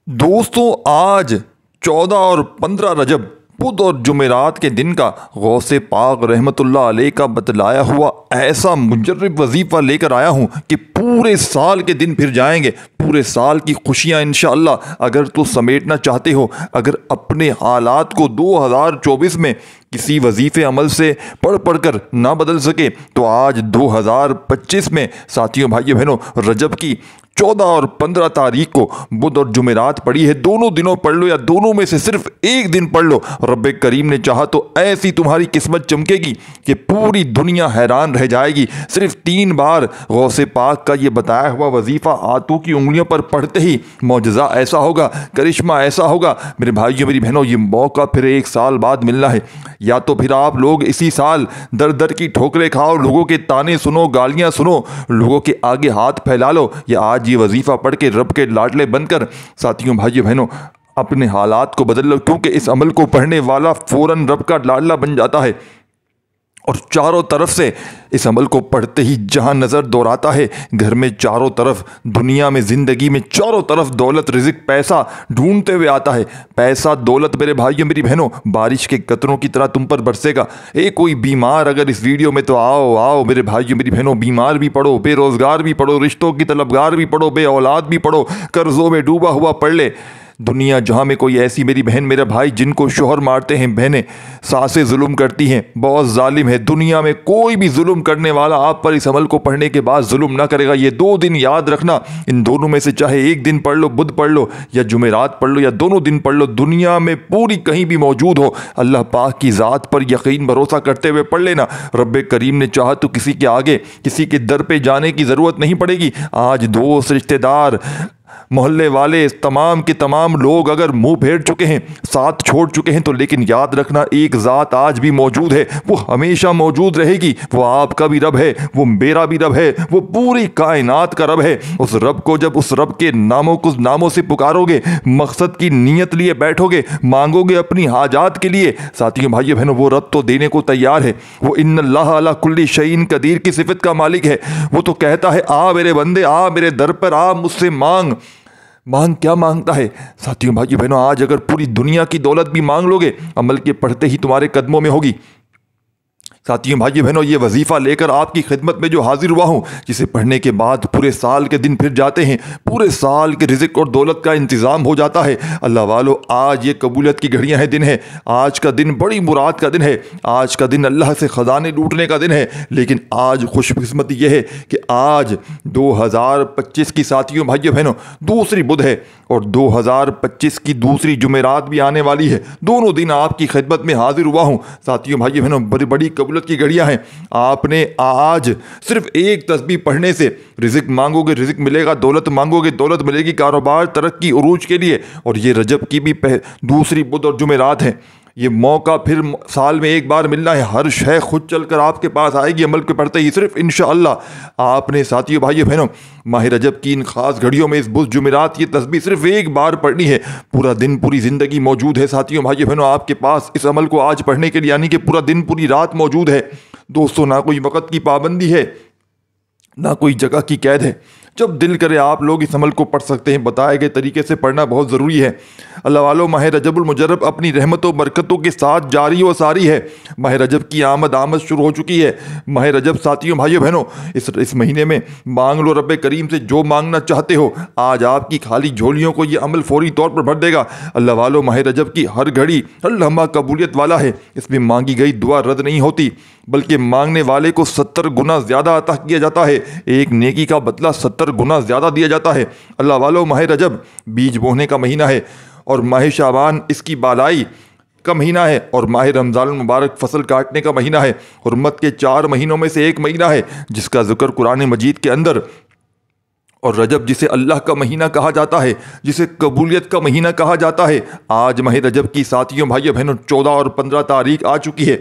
دوستوں، آج 14 اور 15 رجب بدھ اور جمعرات کے دن کا غوث پاک رحمۃ اللہ علیہ کا بتلایا ہوا ایسا مجرب وظیفہ لے کر آیا ہوں کہ پورے سال کے دن پھر جائیں گے، پورے سال کی خوشیاں انشاءاللہ اگر تو سمیٹنا چاہتے ہو، اگر اپنے حالات کو 2024 میں کسی وظیفے عمل سے پڑھ کر نہ بدل سکے تو آج 2025 میں ساتھیوں، بھائیو بہنوں، رجب کی 14 اور 15 تاریخ کو بدھ اور جمعرات پڑی ہے۔ دونوں دنوں پڑھ لو یا دونوں میں سے صرف ایک دن پڑھ لو، رب کریم نے چاہا تو ایسی تمہاری قسمت چمکے گی کہ پوری دنیا حیران رہ جائے گی۔ صرف 3 بار غوث پاک کا یہ بتایا ہوا وظیفہ ہاتھوں کی انگلیوں پر پڑھتے ہی معجزہ ایسا ہوگا، کرشمہ ایسا ہوگا میرے بھائیوں میری بہنوں، یہ موقع پھر 1 سال بعد ملنا ہے۔ یا تو پھر آپ لوگ اسی سال در در کی ٹھوکریں کھاؤ، لوگوں کے تانے سنو، گالیاں سنو، لوگوں کے آگے ہاتھ پھیلا لو، یا آج یہ وظیفہ پڑھ کے رب کے لاڈلے بن کر ساتھیوں، بھائیوں بہنوں، اپنے حالات کو بدل لو، کیونکہ اس عمل کو پڑھنے والا فوراً رب کا لاڈلا بن جاتا ہے۔ اور چاروں طرف سے اس عمل کو پڑھتے ہی جہاں نظر دوڑاتا ہے، گھر میں چاروں طرف، دنیا میں، زندگی میں چاروں طرف دولت، رزق، پیسہ ڈھونڈتے ہوئے آتا ہے۔ پیسہ، دولت میرے بھائیوں میری بہنوں بارش کے قطروں کی طرح تم پر برسے گا۔ کوئی بیمار اگر اس ویڈیو میں تو آؤ میرے بھائیوں میری بہنوں، بیمار بھی پڑھو، بے روزگار بھی پڑھو، رشتوں کی طلبگار بھی پڑھو، بے اولاد بھی پڑھو، قرضوں میں ڈوبا ہوا پڑھ لے۔ دنیا جہاں میں کوئی ایسی میری بہن میرا بھائی جن کو شوہر مارتے ہیں، بہنیں ساسیں ظلم کرتی ہیں، بہت ظالم ہے، دنیا میں کوئی بھی ظلم کرنے والا آپ پر اس عمل کو پڑھنے کے بعد ظلم نہ کرے گا۔ یہ 2 دن یاد رکھنا، ان دونوں میں سے چاہے ایک دن پڑھ لو، بدھ پڑھ لو یا جمعرات پڑھ لو، یا دونوں دن پڑھ لو، دنیا میں پوری کہیں بھی موجود ہو، اللہ پاک کی ذات پر یقین بھروسہ کرتے ہوئے پڑھ لینا۔ رب کریم نے چاہا تو کسی کے آگے، کسی کے در پہ جانے کی ضرورت نہیں پڑے گی۔ آج دوست، رشتہ دار، محلے والے، تمام کے تمام لوگ اگر منہ پھیر چکے ہیں، ساتھ چھوڑ چکے ہیں، تو لیکن یاد رکھنا ایک ذات آج بھی موجود ہے، وہ ہمیشہ موجود رہے گی۔ وہ آپ کا بھی رب ہے، وہ میرا بھی رب ہے، وہ پوری کائنات کا رب ہے۔ اس رب کو جب اس رب کے ناموں سے پکارو گے، مقصد کی نیت لیے بیٹھو گے، مانگو گے اپنی حاجات کے لیے، ساتھیوں، بھائیو بہنوں، وہ رب تو دینے کو تیار ہے۔ وہ ان اللہ علی کل شیء قدیر کی صفت کا مالک ہے۔ وہ تو کہتا ہے آ میرے بندے، آ میرے در پر آ، مجھ سے مانگ۔ کیا مانگتا ہے ساتھیوں، بھائیو بہنوں؟ آج اگر پوری دنیا کی دولت بھی مانگ لو گے، عمل کے پڑھتے ہی تمہارے قدموں میں ہوگی۔ ساتھیوں، بھائیو بہنوں، یہ وظیفہ لے کر آپ کی خدمت میں جو حاضر ہوا ہوں، جسے پڑھنے کے بعد پورے سال کے دن پھر جاتے ہیں، پورے سال کے رزق اور دولت کا انتظام ہو جاتا ہے۔ اللہ والو، آج یہ قبولیت کی گھڑیاں ہیں، دن ہے، آج کا دن بڑی مراد کا دن ہے، آج کا دن اللہ سے خزانے لوٹنے کا دن ہے۔ لیکن آج خوش قسمتی یہ ہے کہ آج 2025 کی ساتھیوں، بھائیو بہنوں، دوسری بدھ ہے، اور 2025 کی دوسری جمعرات بھی آنے والی ہے۔ دونوں دن آپ کی خدمت میں حاضر ہوا ہوں ساتھیوں، بھائیو بہنوں، بڑی قبولیت کی گھڑیاں ہیں۔ آپ نے آج صرف ایک تسبیح پڑھنے سے رزق مانگو گے، رزق ملے گا، دولت مانگو گے، دولت ملے گی، کاروبار ترقی عروج کے لیے۔ اور یہ رجب کی بھی دوسری بدھ اور جمعرات ہے۔ یہ موقع پھر سال میں ایک بار ملنا ہے، ہر شے خود چل کر آپ کے پاس آئے گی عمل کے پڑھتے ہی۔ صرف انشاءاللہ آپ نے ساتھیوں، بھائیو بہنوں، ماہ رجب کی ان خاص گھڑیوں میں اس بدھ جمعرات یہ تسبیح صرف ایک بار پڑھنی ہے۔ پورا دن، پوری زندگی موجود ہے ساتھیوں، بھائیو بہنوں آپ کے پاس اس عمل کو آج پڑھنے کے لیے، یعنی کہ پورا دن، پوری رات موجود ہے۔ دوستوں، نہ کوئی وقت کی پابندی ہے، نہ کوئی جگہ کی قید ہے۔ جب دل کرے آپ لوگ اس عمل کو پڑھ سکتے ہیں۔ بتائے گئے طریقے سے پڑھنا بہت ضروری ہے۔ اللہ والو، ماہ رجب المجرب اپنی رحمت و برکتوں کے ساتھ جاری و ساری ہے۔ ماہ رجب کی آمد شروع ہو چکی ہے۔ ماہ رجب ساتھیوں، بھائیو بہنوں، اس مہینے میں مانگ لو رب کریم سے جو مانگنا چاہتے ہو۔ آج آپ کی خالی جھولیوں کو یہ عمل فوری طور پر بھر دے گا۔ اللہ والو، ماہ رجب کی ہر گھڑی، ہر لمحہ قبولیت والا ہے۔ اس میں مانگی گئی دعا رد نہیں ہوتی، بلکہ مانگنے والے کو 70 گنا زیادہ عطا کیا جاتا ہے۔ ایک نیکی کا بدلہ 70 گنا زیادہ دیا جاتا ہے۔ اللہ والو، ماہ رجب بیج بونے کا مہینہ ہے، اور ماہ شعبان اس کی بالائی کا مہینہ ہے، اور ماہ رمضان المبارک فصل کاٹنے کا مہینہ ہے۔ حرمت کے 4 مہینوں میں سے ایک مہینہ ہے جس کا ذکر قرآن مجید کے اندر۔ اور رجب جسے اللہ کا مہینہ کہا جاتا ہے، جسے قبولیت کا مہینہ کہا جاتا ہے، آج ماہ رجب کی ساتھیوں، بھائیو بہنوں 14 اور 15 تاریخ آ چکی ہے۔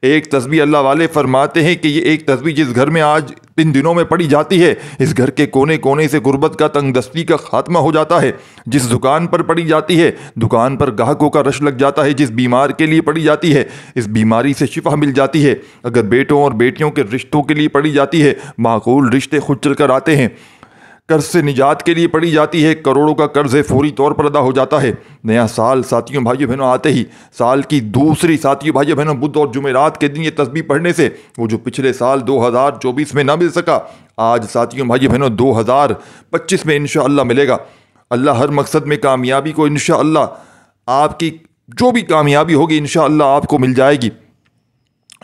ایک تسبیح اللہ والے فرماتے ہیں کہ یہ ایک تسبیح جس گھر میں آج ان دنوں میں پڑھی جاتی ہے، اس گھر کے کونے کونے سے غربت کا، تنگ دستی کا خاتمہ ہو جاتا ہے۔ جس دکان پر پڑھی جاتی ہے، دکان پر گاہکوں کا رش لگ جاتا ہے۔ جس بیمار کے لیے پڑھی جاتی ہے، اس بیماری سے شفا مل جاتی ہے۔ اگر بیٹوں اور بیٹیوں کے رشتوں کے لیے پڑھی جاتی ہے، معقول رشتے خود چل کر آتے ہیں۔ قرض سے نجات کے لیے پڑھی جاتی ہے، کروڑوں کا قرض ہے فوری طور پر ادا ہو جاتا ہے۔ نیا سال ساتھیوں بھائیوں بہنوں آتے ہی سال کی دوسری ساتھیوں بھائیوں بہنوں بدھ اور جمعرات کے دن یہ تسبیح پڑھنے سے وہ جو پچھلے سال 2024 میں نہ مل سکا، آج ساتھیوں بھائیوں بہنوں 2025 میں انشاءاللہ ملے گا۔ اللہ ہر مقصد میں کامیابی کو انشاءاللہ، آپ کی جو بھی کامیابی ہوگی انشاءاللہ آپ کو مل جائے گی۔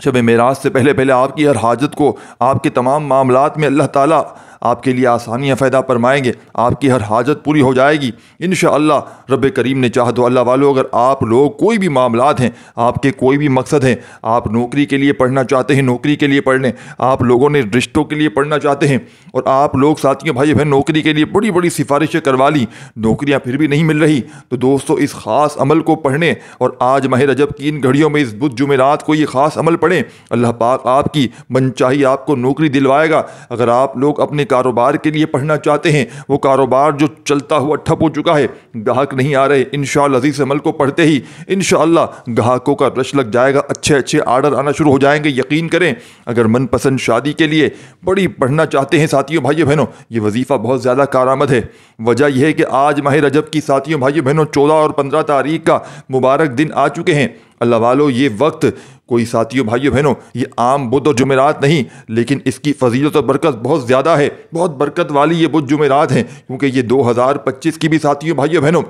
شب معراج سے پہلے آپ کی ہر حاجت کو، آپ کے تمام معاملات میں اللہ تعالیٰ آپ کے لیے آسانیاں پیدا فرمائیں گے، آپ کی ہر حاجت پوری ہو جائے گی انشاءاللہ رب کریم نے چاہا تو۔ اللہ والو، اگر آپ لوگ کوئی بھی معاملات ہیں، آپ کے کوئی بھی مقصد ہیں، آپ نوکری کے لیے پڑھنا چاہتے ہیں نوکری کے لیے پڑھ لیں، آپ لوگوں نے رشتوں کے لیے پڑھنا چاہتے ہیں اور آپ لوگ ساتھیوں بھائی بہن نوکری کے لیے بڑی بڑی سفارشیں کروا لی، نوکریاں پھر بھی نہیں مل رہی، تو دوستو اس خاص عمل کو پڑھنے اور آج ماہ رجب کی ان گھڑیوں میں اس بدھ جمعرات کو یہ خاص عمل پڑھیں، اللہ پاک آپ کی من چاہی آپ کو نوکری دلوائے گا۔ اگر آپ لوگ اپنے کاروبار کے لیے پڑھنا چاہتے ہیں، وہ کاروبار جو چلتا ہوا ٹھپ ہو چکا ہے، گاہک نہیں آ رہے، انشاءاللہ عزیز عمل کو پڑھتے ہی انشاءاللہ گاہکوں کا رش لگ جائے گا، اچھے آرڈر آنا شروع ہو جائیں گے۔ یقین کریں، اگر من پسند شادی کے لیے بڑی پڑھنا چاہتے ہیں ساتھیوں بھائیوں بہنوں، یہ وظیفہ بہت زیادہ کارآمد ہے۔ وجہ یہ ہے کہ آج ماہ رجب کی ساتھیوں بھائیوں بہنوں 14 اور 15 تاریخ کا مبارک دن آ چکے ہیں۔ اللہ والو، یہ وقت کوئی ساتھیوں بھائیوں بہنوں یہ عام بدھ اور جمعرات نہیں، لیکن اس کی فضیلت اور برکت بہت زیادہ ہے، بہت برکت والی یہ بدھ جمعرات ہیں، کیونکہ یہ 2025 کی بھی ساتھیوں بھائیوں بہنوں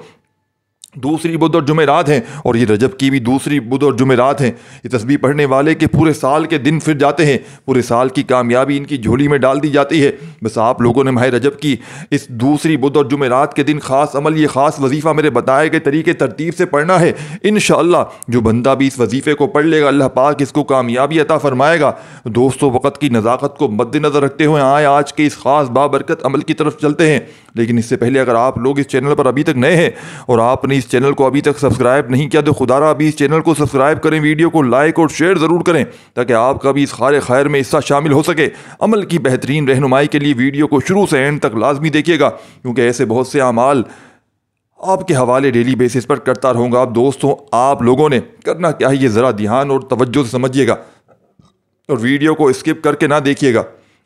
دوسری بدھ اور جمعرات ہیں، اور یہ رجب کی بھی دوسری بدھ اور جمعرات ہیں۔ یہ تسبیح پڑھنے والے کے پورے سال کے دن پھر جاتے ہیں، پورے سال کی کامیابی ان کی جھولی میں ڈال دی جاتی ہے۔ بس آپ لوگوں نے ماہ رجب کی اس دوسری بدھ اور جمعرات کے دن خاص عمل، یہ خاص وظیفہ میرے بتائے گئے طریقے ترتیب سے پڑھنا ہے۔ انشاءاللہ جو بندہ بھی اس وظیفے کو پڑھ لے گا، اللہ پاک اس کو کامیابی عطا فرمائے گا۔ دوستو، وقت کی نزاکت کو مد نظر رکھتے ہوئے آج کے اس خاص بابرکت عمل کی طرف چلتے ہیں، لیکن اس سے پہلے اگر آپ لوگ اس چینل پر ابھی تک نئے ہیں اور آپ نے اس چینل کو ابھی تک سبسکرائب نہیں کیا تو خدا را ابھی اس چینل کو سبسکرائب کریں، ویڈیو کو لائک اور شیئر ضرور کریں تاکہ آپ کا بھی اس خیر میں حصہ شامل ہو سکے۔ عمل کی بہترین رہنمائی کے لیے ویڈیو کو شروع سے اینڈ تک لازمی دیکھیے گا، کیونکہ ایسے بہت سے اعمال آپ کے حوالے ڈیلی بیسس پر کرتا رہوں گا۔ اب دوستوں، آپ لوگوں نے کرنا کیا ہے، یہ ذرا دھیان اور توجہ سے سمجھیے گا اور ویڈیو کو اسکپ کر کے نہ دیکھیے گا۔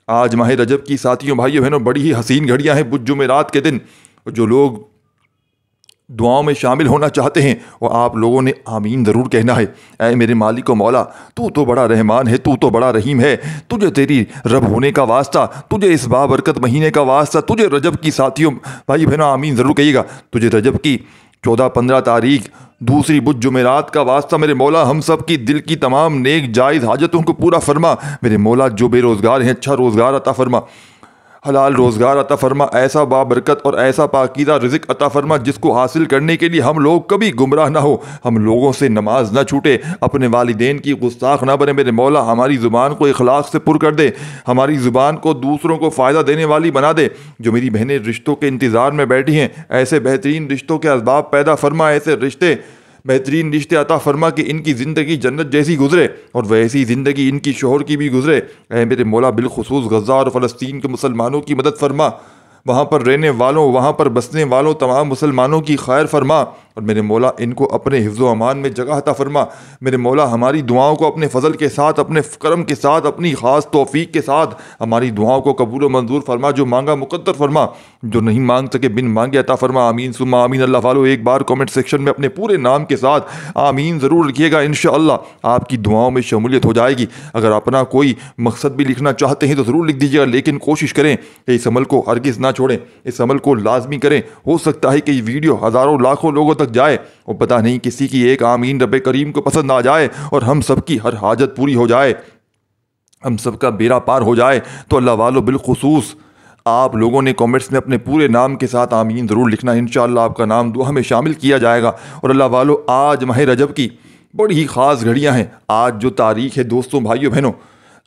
آج ماہ رجب کی ساتھیوں بھائیوں بہنوں بڑی ہی حسین گھڑیاں ہیں بدھ جمعرات کے دن، جو لوگ دعاؤں میں شامل ہونا چاہتے ہیں وہ آپ لوگوں نے آمین ضرور کہنا ہے۔ اے میرے مالک و مولا، تو تو بڑا رحمان ہے، تو تو بڑا رحیم ہے، تجھے تیری رب ہونے کا واسطہ، تجھے اس بابرکت مہینے کا واسطہ، تجھے رجب کی ساتھیوں بھائی بہنوں آمین ضرور کہیے گا، تجھے رجب کی 14-15 تاریخ دوسری بدھ جمعرات کا واسطہ میرے مولا، ہم سب کی دل کی تمام نیک جائز حاجتوں کو پورا فرما۔ میرے مولا، جو بے روزگار ہیں اچھا روزگار عطا فرما، حلال روزگار عطا فرما، ایسا بابرکت اور ایسا پاکیزہ رزق عطا فرما جس کو حاصل کرنے کے لیے ہم لوگ کبھی گمراہ نہ ہو، ہم لوگوں سے نماز نہ چھوٹے، اپنے والدین کی گستاخ نہ بنے۔ میرے مولا، ہماری زبان کو اخلاق سے پر کر دے، ہماری زبان کو دوسروں کو فائدہ دینے والی بنا دے۔ جو میری بہنیں رشتوں کے انتظار میں بیٹھی ہیں، ایسے بہترین رشتوں کے اسباب پیدا فرما، ایسے بہترین رشتے عطا فرما کہ ان کی زندگی جنت جیسی گزرے اور ویسی زندگی ان کی شوہر کی بھی گزرے۔ اے میرے مولا، بالخصوص غزہ اور فلسطین کے مسلمانوں کی مدد فرما، وہاں پر رہنے والوں، وہاں پر بسنے والوں تمام مسلمانوں کی خیر فرما، اور میرے مولا ان کو اپنے حفظ و امان میں جگہ عطا فرما۔ میرے مولا، ہماری دعاؤں کو اپنے فضل کے ساتھ، اپنے کرم کے ساتھ، اپنی خاص توفیق کے ساتھ ہماری دعاؤں کو قبول و منظور فرما، جو مانگا مقدر فرما، جو نہیں مانگ سکے بن مانگے عطا فرما۔ آمین ثم آمین۔ اللہ والو، ایک بار کامنٹ سیکشن میں اپنے پورے نام کے ساتھ آمین ضرور لکھیے گا، انشاءاللہ آپ کی دعاؤں میں شمولیت ہو جائے گی۔ اگر اپنا کوئی مقصد بھی لکھنا چاہتے ہیں تو ضرور لکھ دیجیے گا، لیکن کوشش کریں کہ اس عمل کو ہرگز نہ چھوڑیں، اس عمل کو لازمی کریں۔ ہو سکتا ہے کہ یہ ویڈیو ہزاروں لاکھوں لوگوں تک جائے اور پتہ نہیں کسی کی ایک آمین رب کریم کو پسند آ جائے اور ہم سب کی ہر حاجت پوری ہو جائے، ہم سب کا بیڑا پار ہو جائے۔ تو اللہ والو، بالخصوص آپ لوگوں نے کامنٹس میں اپنے پورے نام کے ساتھ آمین ضرور لکھنا ہے، انشاءاللہ آپ کا نام دعا میں شامل کیا جائے گا۔ اور اللہ والو، آج ماہ رجب کی بڑی ہی خاص گھڑیاں ہیں۔ آج جو تاریخ ہے دوستوں بھائیوں بہنوں،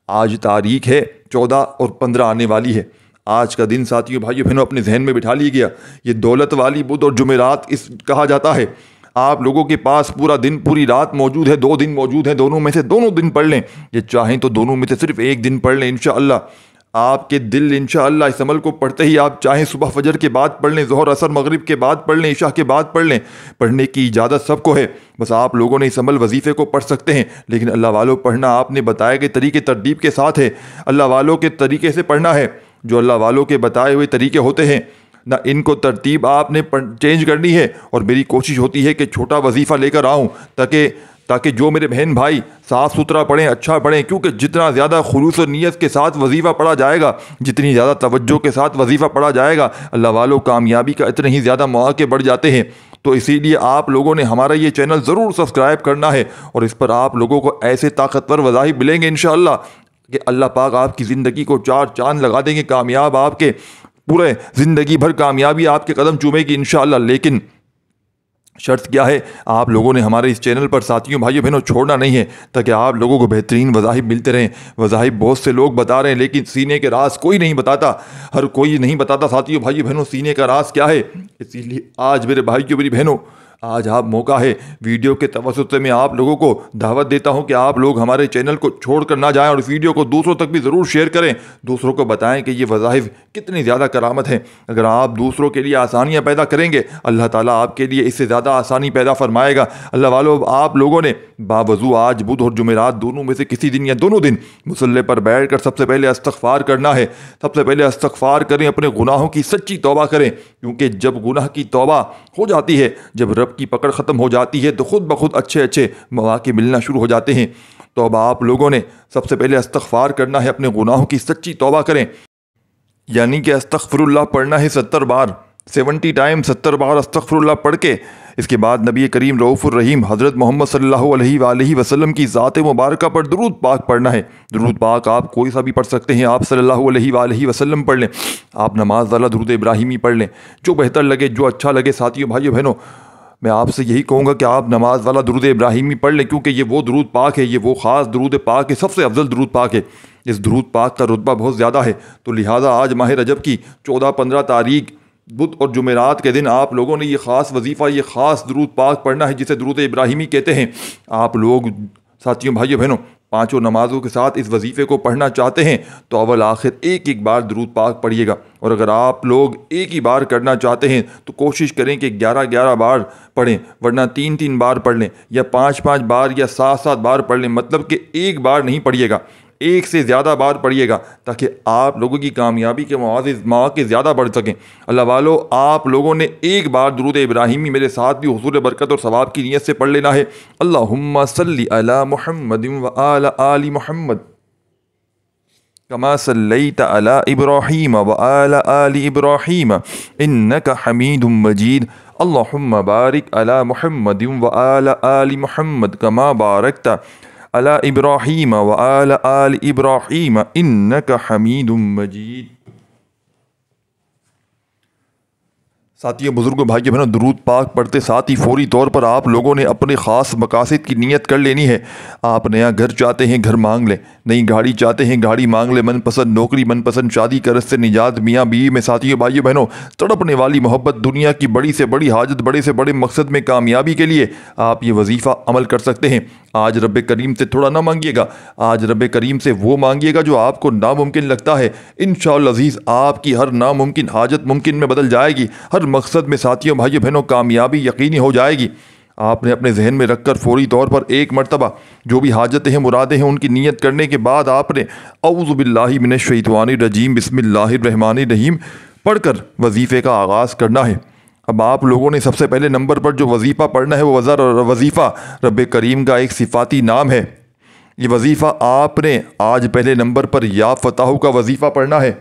آج تاریخ ہے 14 اور 15 آنے والی ہے۔ آج کا دن ساتھیوں بھائیوں بہنوں اپنے ذہن میں بٹھا لیے گیا، یہ دولت والی بدھ اور جمعرات اس کہا جاتا ہے۔ آپ لوگوں کے پاس پورا دن پوری رات موجود ہے، 2 دن موجود ہیں، دونوں میں سے دونوں دن پڑھ لیں، یہ چاہیں تو دونوں میں سے صرف ایک دن پڑھ لیں انشاءاللہ۔ آپ کے دل انشاءاللہ اس عمل کو پڑھتے ہی، آپ چاہیں صبح فجر کے بعد پڑھ لیں، ظہر عصر مغرب کے بعد پڑھ لیں، عشاء کے بعد پڑھ لیں، پڑھنے کی اجازت سب کو ہے۔ بس آپ لوگوں نے اس عمل وظیفے کو پڑھ سکتے ہیں، لیکن اللہ والوں پڑھنا آپ نے بتائے گئے طریقے ترتیب کے ساتھ ہے، اللہ والوں کے طریقے سے پڑھنا ہے۔ جو اللہ والوں کے بتائے ہوئے طریقے ہوتے ہیں، نہ ان کو ترتیب آپ نے چینج کرنی ہے، اور میری کوشش ہوتی ہے کہ چھوٹا وظیفہ لے کر آؤں تاکہ جو میرے بہن بھائی صاف ستھرا پڑھیں، اچھا پڑھیں، کیونکہ جتنا زیادہ خلوص و نیت کے ساتھ وظیفہ پڑھا جائے گا، جتنی زیادہ توجہ کے ساتھ وظیفہ پڑھا جائے گا، اللہ والوں کامیابی کا اتنے ہی زیادہ مواقع بڑھ جاتے ہیں۔ تو اسی لیے آپ لوگوں نے ہمارا یہ چینل ضرور سبسکرائب کرنا ہے، اور اس پر آپ لوگوں کو ایسے طاقتور وظائف ملیں گے انشاءاللہ کہ اللہ پاک آپ کی زندگی کو چار چاند لگا دیں گے، کامیاب آپ کے پورے زندگی بھر کامیابی آپ کے قدم چومے گی انشاءاللہ۔ لیکن شرط کیا ہے؟ آپ لوگوں نے ہمارے اس چینل پر ساتھیوں بھائیوں بہنوں چھوڑنا نہیں ہے، تاکہ آپ لوگوں کو بہترین وظائف ملتے رہیں۔ وظائف بہت سے لوگ بتا رہے ہیں، لیکن سینے کے راز کوئی نہیں بتاتا، ہر کوئی نہیں بتاتا ساتھیوں بھائیوں بہنوں سینے کا راز کیا ہے۔ اسی لیے آج میرے بھائیوں میری بہنوں، آج آپ موقع ہے، ویڈیو کے توسط سے میں آپ لوگوں کو دعوت دیتا ہوں کہ آپ لوگ ہمارے چینل کو چھوڑ کر نہ جائیں، اور اس ویڈیو کو دوسروں تک بھی ضرور شیئر کریں، دوسروں کو بتائیں کہ یہ وظائف کتنی زیادہ کرامت ہیں۔ اگر آپ دوسروں کے لیے آسانیاں پیدا کریں گے، اللہ تعالیٰ آپ کے لیے اس سے زیادہ آسانی پیدا فرمائے گا۔ اللہ والوں، آپ لوگوں نے باوضو آج بدھ اور جمعرات دونوں میں سے کسی دن یا دونوں دن مصلی پر بیٹھ کر سب سے پہلے استغفار کرنا ہے۔ سب سے پہلے استغفار کریں، اپنے گناہوں کی سچی توبہ کریں، کیونکہ جب گناہ کی توبہ ہو جاتی ہے، جب رب کی پکڑ ختم ہو جاتی ہے، تو خود بخود اچھے مواقع ملنا شروع ہو جاتے ہیں۔ تو اب آپ لوگوں نے سب سے پہلے استغفار کرنا ہے، اپنے گناہوں کی سچی توبہ کریں، یعنی کہ استغفر اللہ پڑھنا ہے 70 بار، 70 ٹائم 70 بار استغفر اللہ پڑھ کے اس کے بعد نبی کریم رؤوف الرحیم حضرت محمد صلی اللہ علیہ وآلہ وسلم کی ذات مبارکہ پر درود پاک پڑھنا ہے۔ درود پاک آپ کوئی سا بھی پڑھ سکتے ہیں، آپ صلی اللہ علیہ وآلہ وسلم پڑھ لیں، آپ نماز والا درود ابراہیمی پڑھ لیں، جو بہتر لگے، جو اچھا لگے۔ ساتھیوں بھائیوں بہنوں، میں آپ سے یہی کہوں گا کہ آپ نماز والا درود ابراہیمی پڑھ لیں، کیونکہ یہ وہ درود پاک ہے، یہ وہ خاص درود پاک ہے، سب سے افضل درود پاک ہے۔ اس درود پاک کا رتبہ بہت زیادہ ہے، تو لہٰذا آج ماہ رجب کی 14-15 تاریخ بدھ اور جمعرات کے دن آپ لوگوں نے یہ خاص وظیفہ، یہ خاص درود پاک پڑھنا ہے، جسے درود ابراہیمی کہتے ہیں۔ آپ لوگ ساتھیوں بھائیوں بہنوں پانچوں نمازوں کے ساتھ اس وظیفے کو پڑھنا چاہتے ہیں تو اول آخر ایک بار درود پاک پڑھیے گا، اور اگر آپ لوگ ایک ہی بار کرنا چاہتے ہیں تو کوشش کریں کہ 11 بار پڑھیں، ورنہ 3 بار پڑھ لیں، یا 5 بار یا 7 بار پڑھ لیں، مطلب کہ ایک بار نہیں پڑھیے گا، ایک سے زیادہ بار پڑھیے گا، تاکہ آپ لوگوں کی کامیابی کے مواقع زیادہ بڑھ سکیں۔ اللہ والو، آپ لوگوں نے ایک بار درود ابراہیمی میرے ساتھ بھی حصول برکت اور ثواب کی نیت سے پڑھ لینا ہے۔ اللہم صلی علی محمد وآل آل محمد کما صلیت علی ابراہیم وآل آل ابراہیم انک حمید مجید۔ اللہم بارک علی محمد وآل آل محمد کما بارکت علی ابراہیم وآل آل ابراہیم انک حمید مجید۔ ساتھیوں بزرگوں بھائیوں بہنوں، درود پاک پڑھتے ساتھ ہی فوری طور پر آپ لوگوں نے اپنے خاص مقاصد کی نیت کر لینی ہے۔ آپ نیا گھر چاہتے ہیں، گھر مانگ لیں، نئی گاڑی چاہتے ہیں، گاڑی مانگ لیں، من پسند نوکری، من پسند شادی کا رس سے نجات، میاں بیوی میں ساتھیوں بھائیوں بہنوں تڑپنے والی محبت، دنیا کی بڑی سے بڑی حاجت، بڑے سے بڑے مقصد میں کامیابی کے لیے آپ یہ وظیفہ عمل کر سکتے ہیں۔ آج رب کریم سے تھوڑا نہ مانگیے گا، آج رب کریم سے وہ مانگیے گا جو آپ کو ناممکن لگتا ہے۔ انشاءاللہ عزیز آپ کی ہر ناممکن حاجت ممکن میں بدل جائے گی، ہر مقصد میں ساتھیوں بھائیوں بہنوں کامیابی یقینی ہو جائے گی۔ آپ نے اپنے ذہن میں رکھ کر فوری طور پر ایک مرتبہ جو بھی حاجتیں ہیں، مرادیں ہیں، ان کی نیت کرنے کے بعد آپ نے اعوذ باللہ من الشیطان الرجیم بسم اللہ الرحمن الرحیم پڑھ کر وظیفے کا آغاز کرنا ہے۔ اب آپ لوگوں نے سب سے پہلے نمبر پر جو وظیفہ پڑھنا ہے وہ وظیفہ رب کریم کا ایک صفاتی نام ہے۔ یہ وظیفہ آپ نے آج پہلے نمبر پر یا فتح کا وظیفہ پڑھنا ہے۔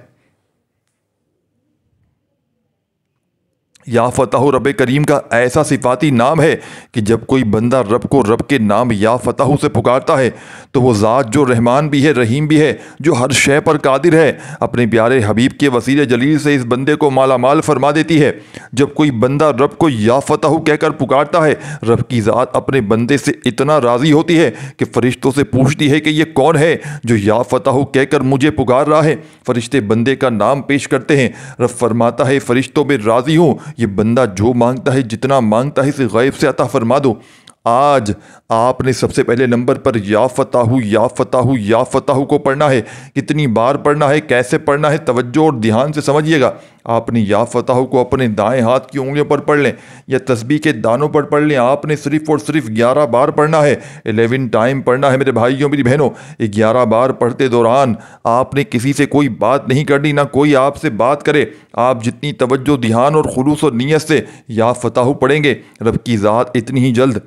یا فتح رب کریم کا ایسا صفاتی نام ہے کہ جب کوئی بندہ رب کو رب کے نام یا فتح سے پکارتا ہے تو وہ ذات جو رحمان بھی ہے، رحیم بھی ہے، جو ہر شے پر قادر ہے، اپنے پیارے حبیب کے وسیلے جلیل سے اس بندے کو مالا مال فرما دیتی ہے۔ جب کوئی بندہ رب کو یا فتح کہہ کر پکارتا ہے، رب کی ذات اپنے بندے سے اتنا راضی ہوتی ہے کہ فرشتوں سے پوچھتی ہے کہ یہ کون ہے جو یا فتح کہہ کر مجھے پکار رہا ہے۔ فرشتے بندے کا نام پیش کرتے ہیں، رب فرماتا ہے فرشتوں میں راضی ہوں، یہ بندہ جو مانگتا ہے، جتنا مانگتا ہے، اسے غیب سے عطا فرما دو۔ آج آپ نے سب سے پہلے نمبر پر یا فتح یا فتح یا فتح کو پڑھنا ہے۔ کتنی بار پڑھنا ہے، کیسے پڑھنا ہے، توجہ اور دھیان سے سمجھیے گا۔ آپ نے یا فتح کو اپنے دائیں ہاتھ کی انگلیوں پر پڑھ لیں یا تسبیح کے دانوں پر پڑھ لیں۔ آپ نے صرف اور صرف 11 بار پڑھنا ہے، 11 ٹائم پڑھنا ہے میرے بھائیوں میری بہنوں۔ 11 بار پڑھتے دوران آپ نے کسی سے کوئی بات نہیں کرنی، نہ کوئی آپ سے بات کرے۔ آپ جتنی توجہ، دھیان اور خلوص و نیت سے یا فتح پڑھیں گے، رب کی ذات اتنی ہی جلد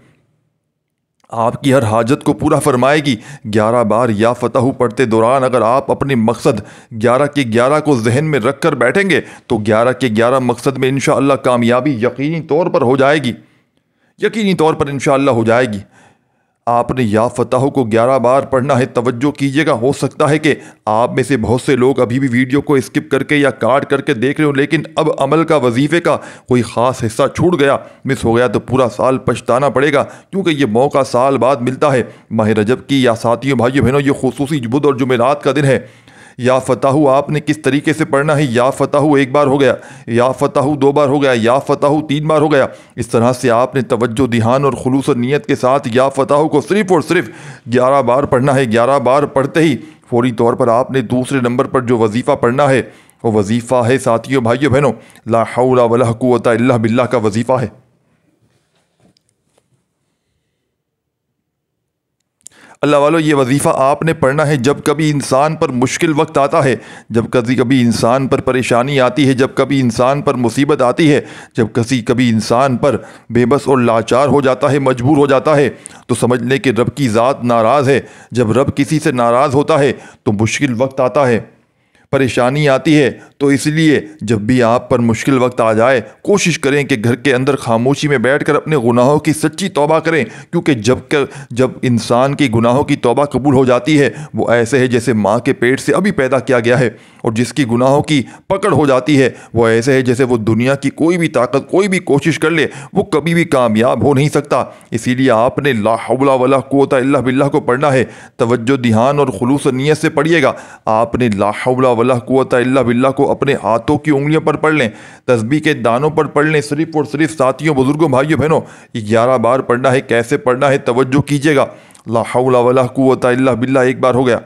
آپ کی ہر حاجت کو پورا فرمائے گی۔ 11 بار یا فتح پڑھتے دوران اگر آپ اپنے مقصد 11 کے 11 کو ذہن میں رکھ کر بیٹھیں گے تو 11 کے 11 مقصد میں انشاءاللہ کامیابی یقینی طور پر ہو جائے گی، یقینی طور پر انشاءاللہ ہو جائے گی۔ آپ نے یا فتح کو 11 بار پڑھنا ہے، توجہ کیجیے گا۔ ہو سکتا ہے کہ آپ میں سے بہت سے لوگ ابھی بھی ویڈیو کو اسکپ کر کے یا کاٹ کر کے دیکھ رہے ہوں، لیکن اب عمل کا، وظیفے کا کوئی خاص حصہ چھوٹ گیا، مس ہو گیا تو پورا سال پچھتانا پڑے گا، کیونکہ یہ موقع سال بعد ملتا ہے۔ ماہ رجب کی یا ساتھیوں بھائیوں بہنوں یہ خصوصی بدھ اور جمعرات کا دن ہے۔ یا فتح آپ نے کس طریقے سے پڑھنا ہے؟ یا فتح 1 بار ہو گیا، یا فتح 2 بار ہو گیا، یا فتح 3 بار ہو گیا۔ اس طرح سے آپ نے توجہ، دھیان اور خلوص و نیت کے ساتھ یا فتح کو صرف اور صرف 11 بار پڑھنا ہے۔ 11 بار پڑھتے ہی فوری طور پر آپ نے دوسرے نمبر پر جو وظیفہ پڑھنا ہے وہ وظیفہ ہے ساتھیوں بھائیوں بہنوں لا حول ولا قوت الا باللہ کا وظیفہ ہے۔ اللہ والو، یہ وظیفہ آپ نے پڑھنا ہے جب کبھی انسان پر مشکل وقت آتا ہے، جب کبھی انسان پر پریشانی آتی ہے، جب کبھی انسان پر مصیبت آتی ہے، جب کبھی انسان پر بے بس اور لاچار ہو جاتا ہے، مجبور ہو جاتا ہے، تو سمجھ لیں کہ رب کی ذات ناراض ہے۔ جب رب کسی سے ناراض ہوتا ہے تو مشکل وقت آتا ہے، پریشانی آتی ہے۔ تو اس لیے جب بھی آپ پر مشکل وقت آ جائے کوشش کریں کہ گھر کے اندر خاموشی میں بیٹھ کر اپنے گناہوں کی سچی توبہ کریں، کیونکہ جب انسان کی گناہوں کی توبہ قبول ہو جاتی ہے وہ ایسے ہے جیسے ماں کے پیٹ سے ابھی پیدا کیا گیا ہے، اور جس کی گناہوں کی پکڑ ہو جاتی ہے وہ ایسے ہے جیسے وہ دنیا کی کوئی بھی طاقت، کوئی بھی کوشش کر لے وہ کبھی بھی کامیاب ہو نہیں سکتا۔ اسی لیے آپ نے لا حول ولا قوت الا باللہ کو پڑھنا ہے۔ توجہ، دھیان اور خلوص و نیت سے پڑھیے گا۔ آپ نے لا حول ولا قوت الا باللہ کو اپنے ہاتھوں کی انگلیوں پر پڑھ لیں، تسبیح کے دانوں پر پڑھ لیں، صرف اور صرف ساتھیوں، بزرگوں، بھائیوں بہنوں 11 بار پڑھنا ہے۔ کیسے پڑھنا ہے توجہ کیجیے گا۔ لا حول ولا قوت الا باللہ 1 بار ہو گیا،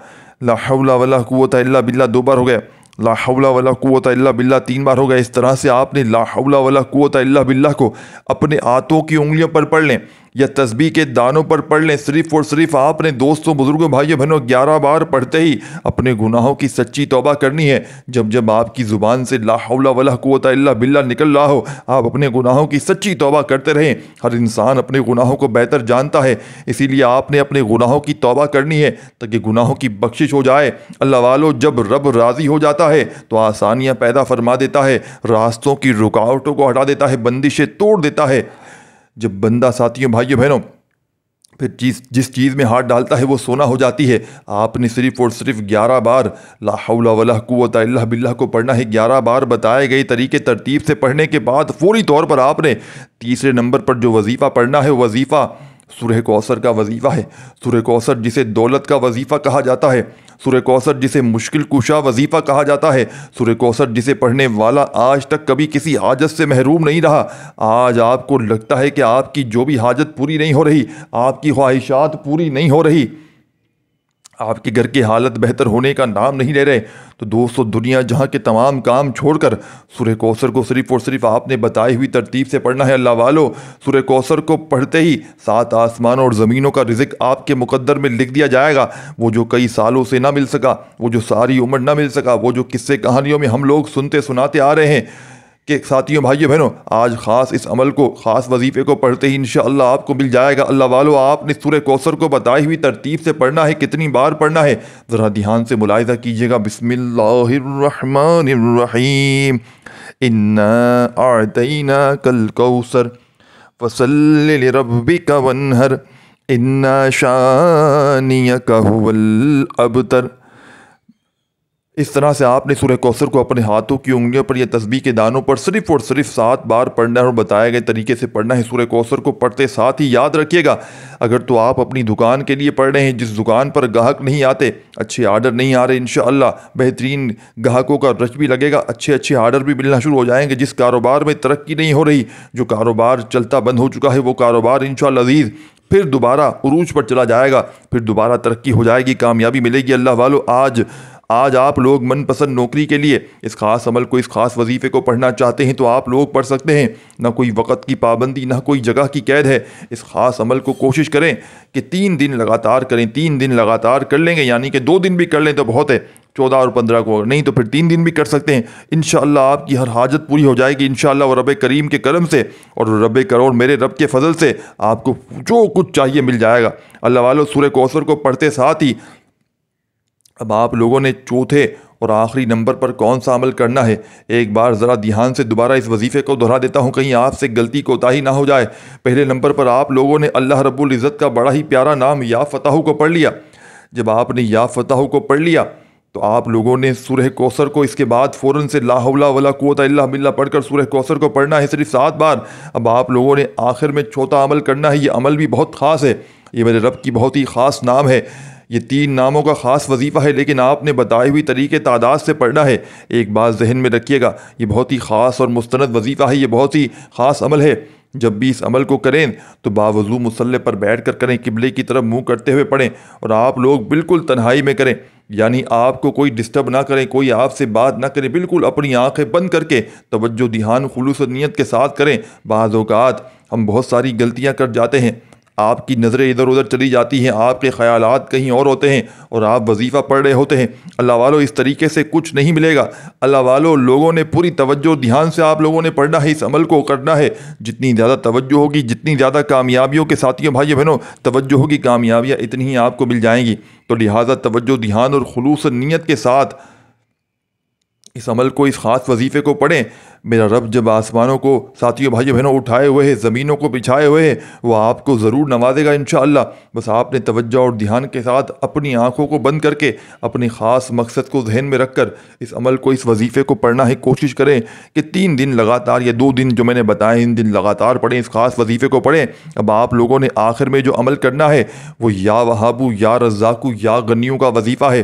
لا حول ولا قوت الا باللہ 2 بار ہو گیا، لا حول ولا قوت الا باللہ 3 بار ہو گیا۔ اس طرح سے آپ نے لا حول ولا قوت الا باللہ کو اپنے ہاتھوں کی انگلیوں پر پڑھ لیں یا تسبیح کے دانوں پر پڑھ لیں۔ صرف اور صرف آپ نے دوستوں، بزرگوں، بھائیوں بہنوں 11 بار پڑھتے ہی اپنے گناہوں کی سچی توبہ کرنی ہے۔ جب آپ کی زبان سے لا حول ولا قوت الا باللہ نکل رہا ہو آپ اپنے گناہوں کی سچی توبہ کرتے رہیں۔ ہر انسان اپنے گناہوں کو بہتر جانتا ہے، اسی لیے آپ نے اپنے گناہوں کی توبہ کرنی ہے تاکہ گناہوں کی بخشش ہو جائے۔ اللہ والو، جب رب راضی ہو جاتا ہے تو آسانیاں پیدا فرما دیتا ہے، راستوں کی رکاوٹوں کو ہٹا دیتا ہے، بندشیں توڑ دیتا ہے۔ جب بندہ ساتھیوں، بھائیوں بہنوں پھر جس چیز میں ہاتھ ڈالتا ہے وہ سونا ہو جاتی ہے۔ آپ نے صرف اور صرف 11 بار لا حول ولا قوت الا باللہ کو پڑھنا ہے۔ 11 بار بتائے گئے طریقے ترتیب سے پڑھنے کے بعد فوری طور پر آپ نے تیسرے نمبر پر جو وظیفہ پڑھنا ہے، وظیفہ سورہ کوثر کا وظیفہ ہے۔ سورہ کوثر جسے دولت کا وظیفہ کہا جاتا ہے، سورہ کوثر جسے مشکل کشا وظیفہ کہا جاتا ہے، سورہ کوثر جسے پڑھنے والا آج تک کبھی کسی حاجت سے محروم نہیں رہا۔ آج آپ کو لگتا ہے کہ آپ کی جو بھی حاجت پوری نہیں ہو رہی، آپ کی خواہشات پوری نہیں ہو رہی، آپ کے گھر کی حالت بہتر ہونے کا نام نہیں لے رہے، تو دوستو دنیا جہاں کے تمام کام چھوڑ کر سورہ کوثر کو صرف اور صرف آپ نے بتائی ہوئی ترتیب سے پڑھنا ہے۔ اللہ والو، سورہ کوثر کو پڑھتے ہی 7 آسمانوں اور زمینوں کا رزق آپ کے مقدر میں لکھ دیا جائے گا۔ وہ جو کئی سالوں سے نہ مل سکا، وہ جو ساری عمر نہ مل سکا، وہ جو قصے کہانیوں میں ہم لوگ سنتے سناتے آ رہے ہیں کہ ساتھیوں، بھائیوں بہنوں آج خاص اس عمل کو، خاص وظیفے کو پڑھتے ہی انشاءاللہ آپ کو مل جائے گا۔ اللہ والو، آپ نے سورہ کوثر کو بتائی ہوئی ترتیب سے پڑھنا ہے۔ کتنی بار پڑھنا ہے ذرا دھیان سے ملاحظہ کیجیے گا۔ بسم اللہ الرحمن الرحیم، انا اعطیناک الکوثر فصل لربک وانحر ان شانئک ھو الابتر۔ اس طرح سے آپ نے سورہ کوثر کو اپنے ہاتھوں کی انگلیوں پر یا تسبیح کے دانوں پر صرف اور صرف 7 بار پڑھنا ہے اور بتائے گئے طریقے سے پڑھنا ہے۔ سورہ کوثر کو پڑھتے ساتھ ہی یاد رکھیے گا، اگر تو آپ اپنی دکان کے لیے پڑھ رہے ہیں، جس دکان پر گاہک نہیں آتے، اچھے آرڈر نہیں آ رہے، انشاءاللہ بہترین گاہکوں کا رش بھی لگے گا، اچھے آرڈر بھی ملنا شروع ہو جائیں گے۔ جس کاروبار میں ترقی نہیں ہو رہی، جو کاروبار چلتا بند ہو چکا ہے، وہ کاروبار انشاءاللہ عزیز پھر دوبارہ عروج پر چلا جائے گا، پھر دوبارہ ترقی ہو جائے گی، کامیابی ملے گی۔ اللہ والو، آج آپ لوگ من پسند نوکری کے لیے اس خاص عمل کو، اس خاص وظیفے کو پڑھنا چاہتے ہیں تو آپ لوگ پڑھ سکتے ہیں۔ نہ کوئی وقت کی پابندی، نہ کوئی جگہ کی قید ہے۔ اس خاص عمل کو کوشش کریں کہ 3 دن لگاتار کریں، 3 دن لگاتار کر لیں گے، یعنی کہ 2 دن بھی کر لیں تو بہت ہے، 14 اور 15 کو، نہیں تو پھر 3 دن بھی کر سکتے ہیں۔ انشاءاللہ آپ کی ہر حاجت پوری ہو جائے گی انشاءاللہ، اور رب کریم کے کرم سے اور رب کرور میرے رب کے فضل سے آپ کو جو کچھ چاہیے مل جائے گا۔ اللہ والو، سورہ کوثر کو پڑھتے ساتھ ہی اب آپ لوگوں نے چوتھے اور آخری نمبر پر کون سا عمل کرنا ہے، ایک بار ذرا دھیان سے دوبارہ اس وظیفے کو دہرا دیتا ہوں، کہیں آپ سے غلطی کوتاہی نہ ہو جائے۔ پہلے نمبر پر آپ لوگوں نے اللہ رب العزت کا بڑا ہی پیارا نام یا فتح کو پڑھ لیا۔ جب آپ نے یا فتح کو پڑھ لیا تو آپ لوگوں نے سورہ کوثر کو اس کے بعد فوراً سے لا حول ولا قوت الا باللہ پڑھ کر سورہ کوثر کو پڑھنا ہے، صرف 7 بار۔ اب آپ لوگوں نے آخر میں چوتھا عمل کرنا ہے، یہ عمل بھی بہت خاص ہے، یہ میرے رب کی بہت ہی خاص نام ہے، یہ 3 ناموں کا خاص وظیفہ ہے، لیکن آپ نے بتائی ہوئی طریقے تعداد سے پڑھنا ہے۔ ایک بات ذہن میں رکھیے گا، یہ بہت ہی خاص اور مستند وظیفہ ہے، یہ بہت ہی خاص عمل ہے۔ جب بھی اس عمل کو کریں تو باوضو مصلی پر بیٹھ کر کریں، قبلے کی طرف منہ کرتے ہوئے پڑھیں، اور آپ لوگ بالکل تنہائی میں کریں، یعنی آپ کو کوئی ڈسٹرب نہ کریں، کوئی آپ سے بات نہ کرے، بالکل اپنی آنکھیں بند کر کے توجہ دھیان خلوص نیت کے ساتھ کریں۔ بعض اوقات ہم بہت ساری غلطیاں کر جاتے ہیں، آپ کی نظریں ادھر ادھر چلی جاتی ہیں، آپ کے خیالات کہیں اور ہوتے ہیں اور آپ وظیفہ پڑھ رہے ہوتے ہیں۔ اللہ والو، اس طریقے سے کچھ نہیں ملے گا۔ اللہ والو، لوگوں نے پوری توجہ دھیان سے آپ لوگوں نے پڑھنا ہے، اس عمل کو کرنا ہے۔ جتنی زیادہ توجہ ہوگی، جتنی زیادہ کامیابیوں کے ساتھیوں بھائیو بہنوں توجہ ہوگی، کامیابیاں اتنی ہی آپ کو مل جائیں گی۔ تو لہٰذا توجہ دھیان اور خلوص نیت کے ساتھ اس عمل کو، اس خاص وظیفے کو پڑھیں۔ میرا رب جب آسمانوں کو ساتھیوں بھائیوں بہنوں اٹھائے ہوئے ہے، زمینوں کو بچھائے ہوئے ہیں، وہ آپ کو ضرور نوازے گا انشاءاللہ۔ بس آپ نے توجہ اور دھیان کے ساتھ اپنی آنکھوں کو بند کر کے اپنے خاص مقصد کو ذہن میں رکھ کر اس عمل کو، اس وظیفے کو پڑھنا ہے۔ کوشش کریں کہ 3 دن لگاتار یا 2 دن جو میں نے بتائے، ان دن لگاتار پڑھیں، اس خاص وظیفے کو پڑھیں۔ اب آپ لوگوں نے آخر میں جو عمل کرنا ہے وہ یا وہابو یا رزاقو یا غنیوں کا وظیفہ ہے۔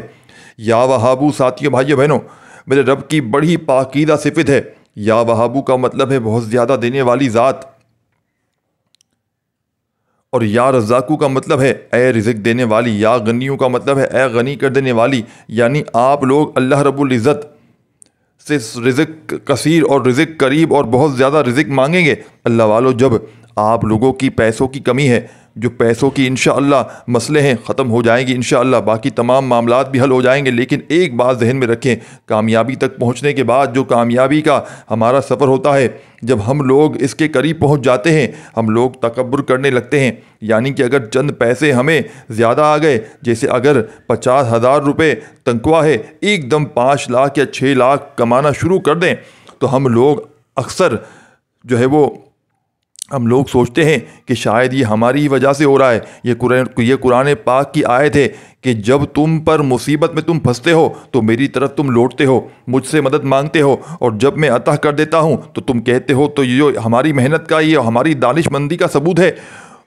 یا وہابو ساتھیوں بھائیوں بہنوں میرے رب کی بڑی پاکیزہ صفت ہے۔ یا وہابو کا مطلب ہے بہت زیادہ دینے والی ذات، اور یا رزاقو کا مطلب ہے اے رزق دینے والی، یا غنیوں کا مطلب ہے اے غنی کر دینے والی، یعنی آپ لوگ اللہ رب العزت سے رزق کثیر اور رزق قریب اور بہت زیادہ رزق مانگیں گے۔ اللہ والو، جب آپ لوگوں کی پیسوں کی کمی ہے، جو پیسوں کی انشاءاللہ مسئلے ہیں ختم ہو جائیں گی انشاءاللہ، باقی تمام معاملات بھی حل ہو جائیں گے۔ لیکن ایک بات ذہن میں رکھیں، کامیابی تک پہنچنے کے بعد جو کامیابی کا ہمارا سفر ہوتا ہے، جب ہم لوگ اس کے قریب پہنچ جاتے ہیں، ہم لوگ تکبر کرنے لگتے ہیں، یعنی کہ اگر چند پیسے ہمیں زیادہ آ گئے، جیسے اگر 50,000 روپے تنخواہ ہے، ایک دم 5 لاکھ یا 6 لاکھ کمانا شروع کر دیں، تو ہم لوگ اکثر جو ہے وہ ہم لوگ سوچتے ہیں کہ شاید یہ ہماری ہی وجہ سے ہو رہا ہے۔ یہ قرآن پاک کی آیت ہے کہ جب تم پر مصیبت میں تم پھنستے ہو تو میری طرف تم لوٹتے ہو، مجھ سے مدد مانگتے ہو، اور جب میں عطا کر دیتا ہوں تو تم کہتے ہو تو یہ ہماری محنت کا، یہ ہماری دانش مندی کا ثبوت ہے۔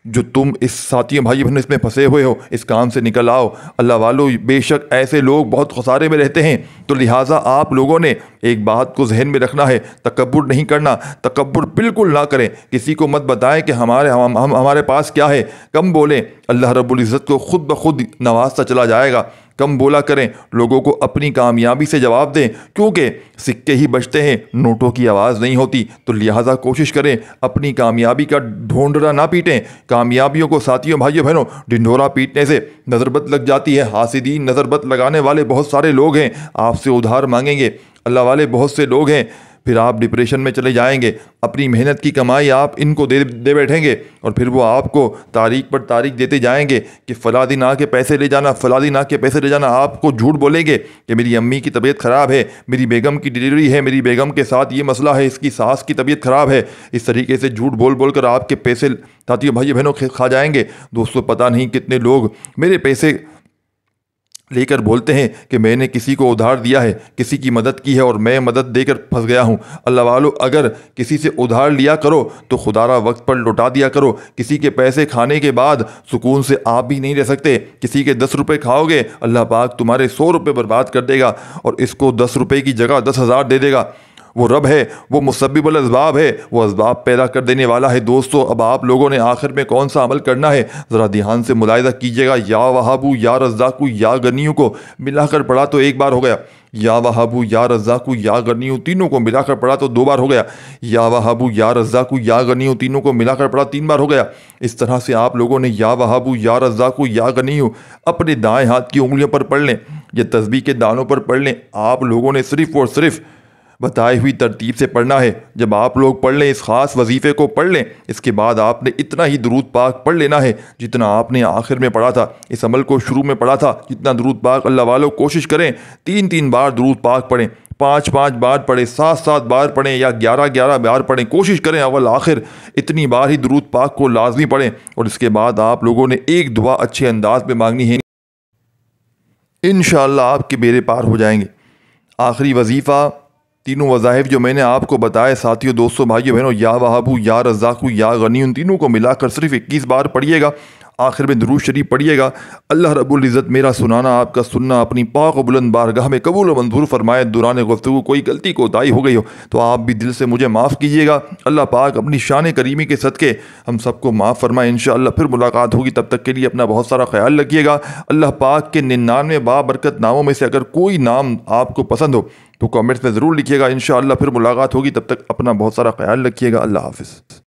جو تم اس ساتھیوں بھائی بہنوں اس میں پھنسے ہوئے ہو، اس کام سے نکل آؤ۔ اللہ والو، بے شک ایسے لوگ بہت خسارے میں رہتے ہیں، تو لہٰذا آپ لوگوں نے ایک بات کو ذہن میں رکھنا ہے، تکبر نہیں کرنا۔ تکبر بالکل نہ کریں، کسی کو مت بتائیں کہ ہمارے پاس کیا ہے، کم بولیں، اللہ رب العزت کو خود بخود نوازتا چلا جائے گا۔ کم بولا کریں، لوگوں کو اپنی کامیابی سے جواب دیں، کیونکہ سکے ہی بجتے ہیں، نوٹوں کی آواز نہیں ہوتی۔ تو لہٰذا کوشش کریں اپنی کامیابی کا ڈھونڈرا نہ پیٹیں۔ کامیابیوں کو ساتھیوں بھائیوں بہنوں ڈھنڈورا پیٹنے سے نظر بد لگ جاتی ہے۔ حاسدین، نظر بد لگانے والے بہت سارے لوگ ہیں، آپ سے ادھار مانگیں گے، اللہ والے بہت سے لوگ ہیں، پھر آپ ڈپریشن میں چلے جائیں گے۔ اپنی محنت کی کمائی آپ ان کو دے بیٹھیں گے، اور پھر وہ آپ کو تاریخ پر تاریخ دیتے جائیں گے کہ فلاں دن آ کے پیسے لے جانا، فلاں دن آ کے پیسے لے جانا۔ آپ کو جھوٹ بولیں گے کہ میری امی کی طبیعت خراب ہے، میری بیگم کی ڈلیوری ہے، میری بیگم کے ساتھ یہ مسئلہ ہے، اس کی ساس کی طبیعت خراب ہے۔ اس طریقے سے جھوٹ بول بول کر آپ کے پیسے ساتھیوں بھائی بہنوں کھا جائیں گے۔ دوستوں، پتہ نہیں کتنے لوگ میرے پیسے لیکر بولتے ہیں کہ میں نے کسی کو ادھار دیا ہے، کسی کی مدد کی ہے اور میں مدد دے کر پھنس گیا ہوں۔ اللہ والو، اگر کسی سے ادھار لیا کرو تو خدا را وقت پر لوٹا دیا کرو۔ کسی کے پیسے کھانے کے بعد سکون سے آپ بھی نہیں رہ سکتے۔ کسی کے 10 روپے کھاؤ گے، اللہ پاک تمہارے 100 روپے برباد کر دے گا اور اس کو 10 روپے کی جگہ 10,000 دے دے گا۔ وہ رب ہے، وہ مسبب الاسباب ہے، وہ اسباب پیدا کر دینے والا ہے۔ دوستو، اب آپ لوگوں نے آخر میں کون سا عمل کرنا ہے ذرا دھیان سے ملاحظہ کیجیے گا۔ یا وہابو یا رزاقو یا غنیو کو ملا کر پڑھا تو ایک بار ہو گیا، یا وہابو یا رزاقو یا غنیو تینوں کو ملا کر پڑھا تو 2 بار ہو گیا، یا وہابو یا رزاقو یا غنیو تینوں کو ملا کر پڑھا 3 بار ہو گیا۔ اس طرح سے آپ لوگوں نے یا وہابو یا رزاقو یا غنیو اپنے دائیں ہاتھ کی انگلیوں پر پڑھ لیں یا تسبیح کے دانوں پر پڑھ لیں۔ آپ لوگوں نے صرف اور صرف بتائی ہوئی ترتیب سے پڑھنا ہے۔ جب آپ لوگ پڑھ لیں، اس خاص وظیفے کو پڑھ لیں، اس کے بعد آپ نے اتنا ہی درود پاک پڑھ لینا ہے جتنا آپ نے آخر میں پڑھا تھا، اس عمل کو شروع میں پڑھا تھا۔ جتنا درود پاک اللہ والوں کوشش کریں 3 بار درود پاک پڑھیں، 5 بار پڑھیں، 7 بار پڑھیں یا 11 بار پڑھیں۔ کوشش کریں اول آخر اتنی بار ہی درود پاک کو لازمی پڑھیں، اور اس کے بعد آپ لوگوں نے ایک دعا اچھے انداز میں مانگنی ہے، انشاءاللہ آپ کے بیڑے پار ہو جائیں گے۔ آخری وظیفہ، تینوں وظائف جو میں نے آپ کو بتائے ساتھیوں، دوستوں، بھائیوں بہنوں، یا وہابو یا رزاقو یا غنی، ان تینوں کو ملا کر صرف 21 بار پڑھیے گا۔ آخر میں درود شریف پڑھیے گا۔ اللہ رب العزت میرا سنانا، آپ کا سننا اپنی پاک و بلند بارگاہ میں قبول و منظور فرمائے۔ دوران گفتگو کوئی غلطی کوتاہی ہو گئی ہو تو آپ بھی دل سے مجھے معاف کیجیے گا۔ اللہ پاک اپنی شان کریمی کے صدقے ہم سب کو معاف فرمائے۔ انشاءاللہ پھر ملاقات ہوگی، تب تک کے لیے اپنا بہت سارا خیال رکھیے گا۔ اللہ پاک کے 99 بابرکت ناموں میں سے اگر کوئی نام آپ کو پسند ہو تو کامنٹس میں ضرور لکھیے گا۔ انشاءاللہ پھر ملاقات ہوگی، تب تک اپنا بہت سارا خیال رکھیے گا۔ اللہ حافظ۔